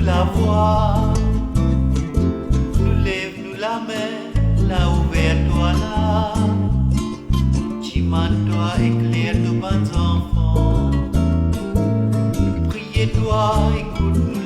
la voix, nous lève-nous la main, la ouvert-toi là, Chimane-toi, éclaire nos bons enfants, priez-toi, écoute-nous